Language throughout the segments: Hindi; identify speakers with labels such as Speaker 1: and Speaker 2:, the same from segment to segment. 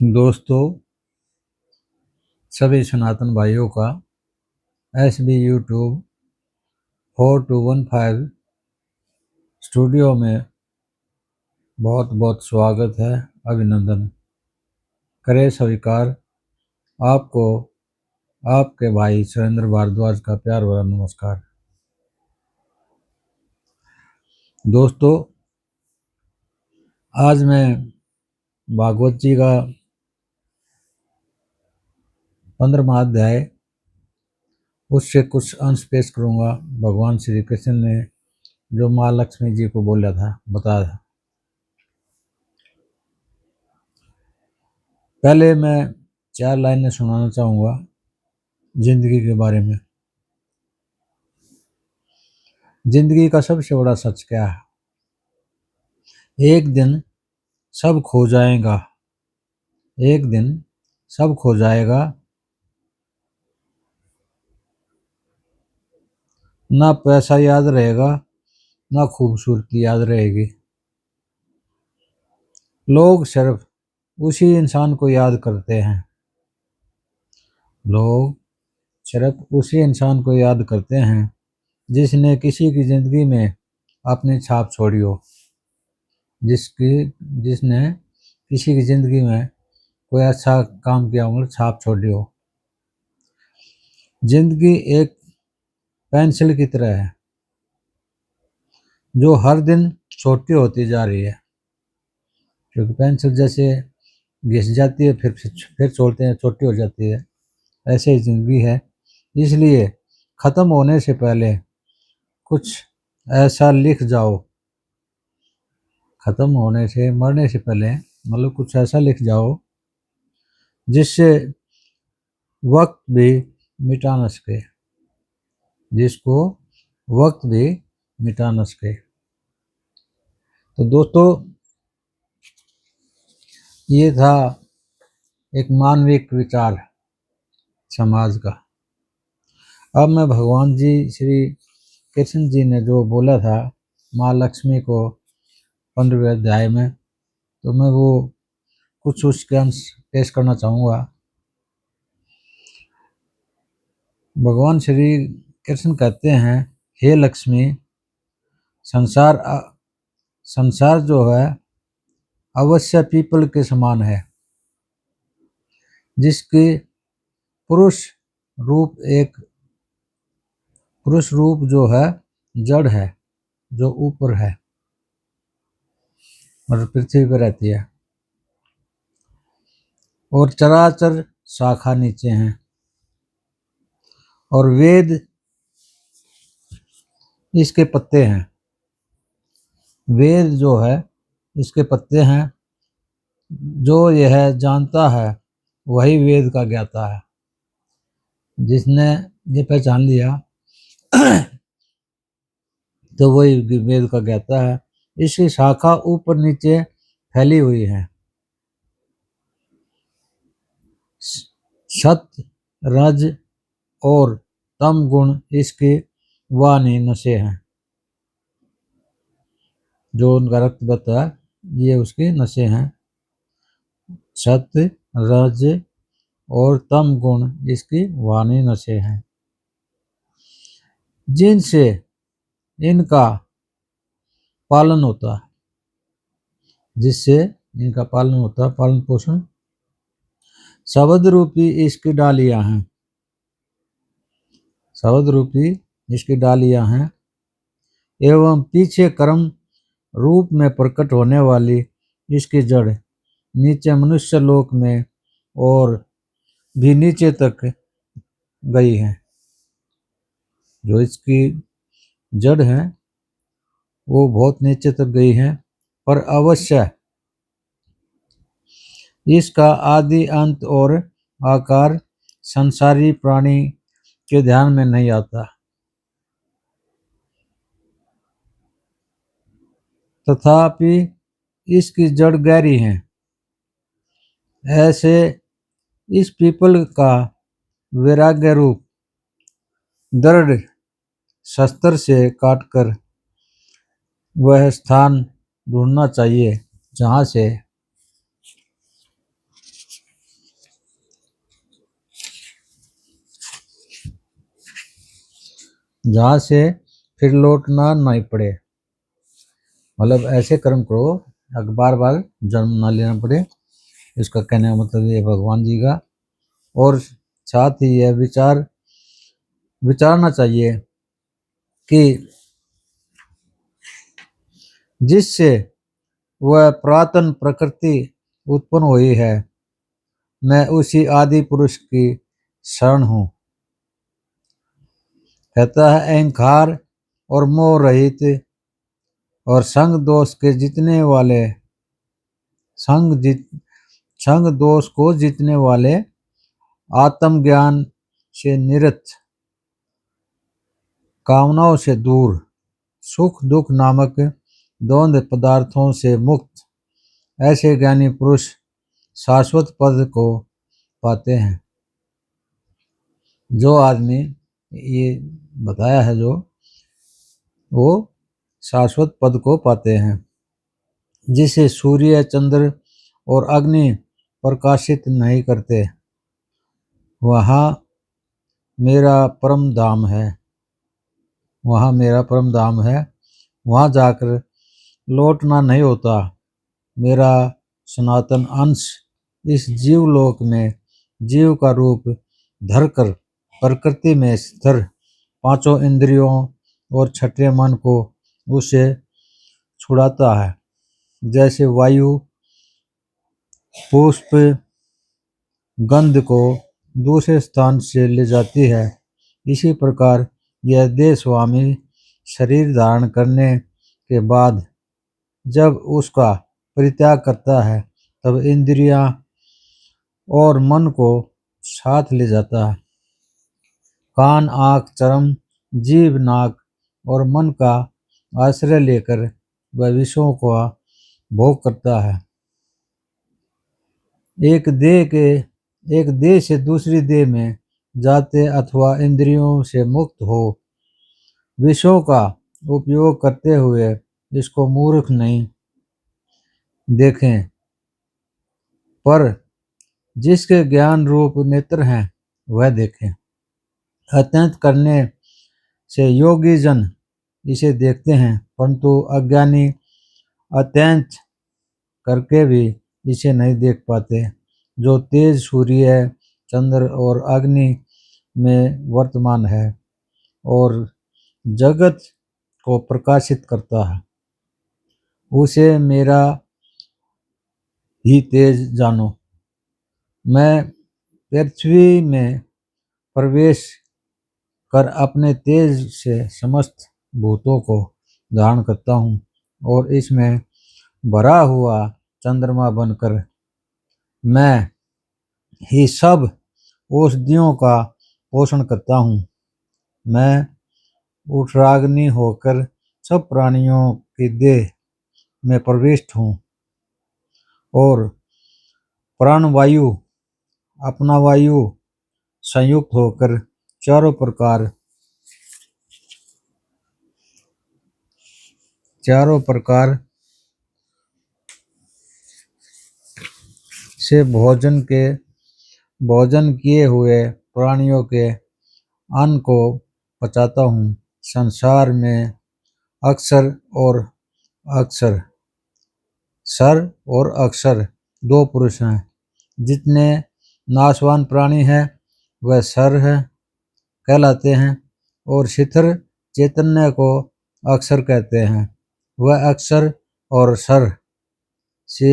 Speaker 1: दोस्तों, सभी सनातन भाइयों का SB YouTube 4215 स्टूडियो में बहुत बहुत स्वागत है। अभिनंदन करे स्वीकार। आपको आपके भाई सुरेंद्र भारद्वाज का प्यार भरा नमस्कार। दोस्तों, आज मैं भागवत जी का 15वां अध्याय उससे कुछ अंश पेश करूंगा। भगवान श्री कृष्ण ने जो माँ लक्ष्मी जी को बताया था। पहले मैं 4 लाइनें सुनाना चाहूँगा जिंदगी के बारे में। जिंदगी का सबसे बड़ा सच क्या है? एक दिन सब खो जाएगा, एक दिन सब खो जाएगा, ना पैसा याद रहेगा, ना खूबसूरती याद रहेगी। लोग सिर्फ उसी इंसान को याद करते हैं, लोग सिर्फ उसी इंसान को याद करते हैं जिसने किसी की जिंदगी में अपनी छाप छोड़ी हो, जिसने किसी की जिंदगी में कोई अच्छा काम किया, मतलब छाप छोड़ी हो। जिंदगी एक पेंसिल की तरह है जो हर दिन छोटी होती जा रही है, क्योंकि पेंसिल जैसे घिस जाती है फिर छोड़ते हैं, छोटी हो जाती है। ऐसे ही जिंदगी है। इसलिए ख़त्म होने से पहले कुछ ऐसा लिख जाओ, ख़त्म होने से मरने से पहले मतलब कुछ ऐसा लिख जाओ जिससे वक्त भी मिटा न सके, जिसको वक्त भी मिटा न सके। तो दोस्तों, ये था एक मानविक विचार समाज का। अब मैं भगवान जी श्री कृष्ण जी ने जो बोला था माँ लक्ष्मी को 15वें अध्याय में, तो मैं वो कुछ उसके अंश पेश करना चाहूँगा। भगवान श्री कृष्ण कहते हैं, हे लक्ष्मी, संसार जो है अवश्य पीपल के समान है, जिसकी पुरुष रूप जो है जड़ है, जो ऊपर है, मतलब पृथ्वी पर रहती है, और चराचर शाखा नीचे हैं, और वेद इसके पत्ते हैं। वेद जो है इसके पत्ते हैं। जो यह जानता है वही वेद का ज्ञाता है। जिसने ये पहचान लिया तो वही वेद का ज्ञाता है। इसकी शाखा ऊपर नीचे फैली हुई है। सत्य, रज और तम गुण इसके वाणी नशे हैं। जो उनका रक्त बहता है ये उसके नशे हैं। सत्य, रज और तम गुण इसकी वाणी नशे हैं, जिनसे इनका पालन होता है, जिससे इनका पालन होता है, पालन पोषण। शब्द रूपी इसकी डालियां हैं, शब्द रूपी इसकी डालियां हैं, एवं पीछे कर्म रूप में प्रकट होने वाली इसकी जड़ नीचे मनुष्य लोक में और भी नीचे तक गई है। जो इसकी जड़ है वो बहुत नीचे तक गई है, पर अवश्य इसका आदि अंत और आकार संसारी प्राणी के ध्यान में नहीं आता। तथापि इसकी जड़ गहरी है। ऐसे इस पीपल का वैराग्य रूप दृढ़ शस्त्र से काटकर वह स्थान ढूंढना चाहिए जहाँ से जहाँ से फिर लौटना नहीं पड़े। मतलब ऐसे कर्म करो बार बार जन्म ना लेना पड़े, इसका कहने का मतलब ये भगवान जी का। और साथ ही यह विचारना चाहिए कि जिससे वह पुरातन प्रकृति उत्पन्न हुई है, मैं उसी आदि पुरुष की शरण हूँ। कहता है अहंकार और मोह रहित और संग दोष को जीतने वाले आत्मज्ञान से निरत, कामनाओं से दूर, सुख दुख नामक द्वंद्व पदार्थों से मुक्त ऐसे ज्ञानी पुरुष शाश्वत पद को पाते हैं। जो आदमी ये बताया है जो वो शाश्वत पद को पाते हैं, जिसे सूर्य चंद्र और अग्नि प्रकाशित नहीं करते, वहाँ मेरा परम धाम है। वहाँ मेरा परम धाम है, वहाँ जाकर लौटना नहीं होता। मेरा सनातन अंश इस जीवलोक में जीव का रूप धरकर प्रकृति में स्थिर पांचों इंद्रियों और छठे मन को उसे छुड़ाता है। जैसे वायु पुष्प गंध को दूसरे स्थान से ले जाती है, इसी प्रकार यह देह स्वामी शरीर धारण करने के बाद जब उसका परित्याग करता है, तब इंद्रियां और मन को साथ ले जाता है। कान आँख चर्म जीभ नाक और मन का आश्रय लेकर वह विषयों का भोग करता है। एक देह से दूसरी देह में जाते अथवा इंद्रियों से मुक्त हो विषयों का उपयोग करते हुए इसको मूर्ख नहीं देखें, पर जिसके ज्ञान रूप नेत्र हैं वह देखें। अत्यंत करने से योगी जन इसे देखते हैं, परंतु अज्ञानी अत्यंत करके भी इसे नहीं देख पाते। जो तेज सूर्य चंद्र और अग्नि में वर्तमान है और जगत को प्रकाशित करता है, उसे मेरा ही तेज जानो। मैं पृथ्वी में प्रवेश कर अपने तेज से समस्त भूतों को धारण करता हूँ और इसमें भरा हुआ चंद्रमा बनकर मैं ही सब औषधियों का पोषण करता हूँ। मैं उठराग्नि होकर सब प्राणियों की देह में प्रविष्ट हूँ और प्राणवायु अपना वायु संयुक्त होकर चारों प्रकार से भोजन किए हुए प्राणियों के अन्न को पचाता हूँ। संसार में अक्सर और अक्सर सर और अक्सर दो पुरुष हैं। जितने नाशवान प्राणी हैं वह सर है कहलाते हैं और शिथिर चैतन्य को अक्षर कहते हैं। वह अक्षर और सर से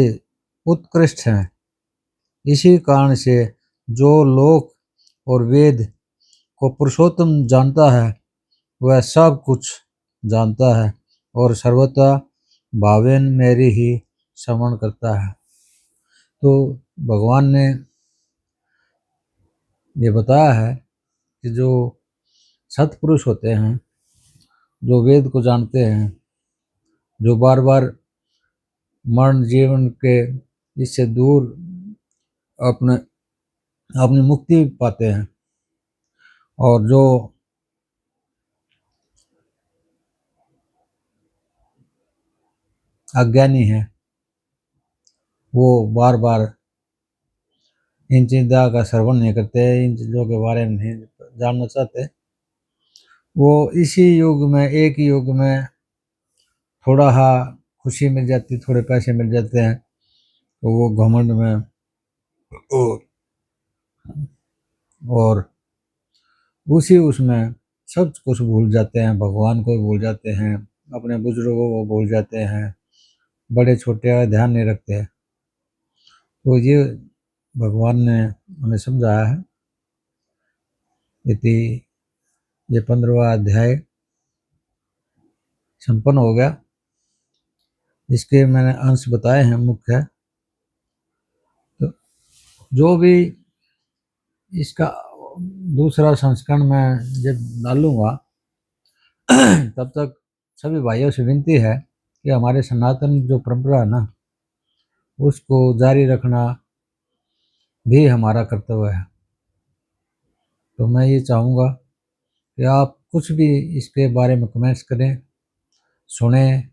Speaker 1: उत्कृष्ट हैं। इसी कारण से जो लोक और वेद को पुरुषोत्तम जानता है वह सब कुछ जानता है और सर्वथा भावेन मेरी ही श्रवण करता है। तो भगवान ने ये बताया है कि जो सत्पुरुष होते हैं, जो वेद को जानते हैं, जो बार बार मरण जीवन के इससे दूर अपने अपनी मुक्ति पाते हैं, और जो अज्ञानी है वो बार बार इन चीज़ों का श्रवण नहीं करते, इन चीज़ों के बारे में नहीं जानना चाहते, वो इसी युग में, एक ही युग में थोड़ा हा खुशी मिल जाती, थोड़े पैसे मिल जाते हैं, तो वो घमंड में और उसी उसमें सब कुछ भूल जाते हैं, भगवान को भूल जाते हैं, अपने बुजुर्गों को भूल जाते हैं, बड़े छोटे का ध्यान नहीं रखते हैं। तो ये भगवान ने हमें समझाया है। इति ये 15वां अध्याय संपन्न हो गया। इसके मैंने अंश बताए हैं मुख्य। तो जो भी इसका दूसरा संस्करण मैं जब डालूंगा तब तक सभी भाइयों से विनती है कि हमारे सनातन जो परंपरा है ना, उसको जारी रखना भी हमारा कर्तव्य है। तो मैं ये चाहूँगा कि आप कुछ भी इसके बारे में कमेंट्स करें, सुनें,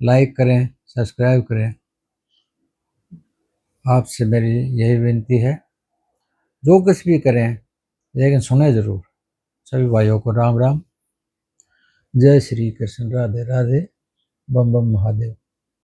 Speaker 1: लाइक करें, सब्सक्राइब करें। आपसे मेरी यही विनती है। जो कुछ भी करें लेकिन सुने ज़रूर। सभी भाइयों को राम राम। जय श्री कृष्ण, राधे राधे, बम बम महादेव।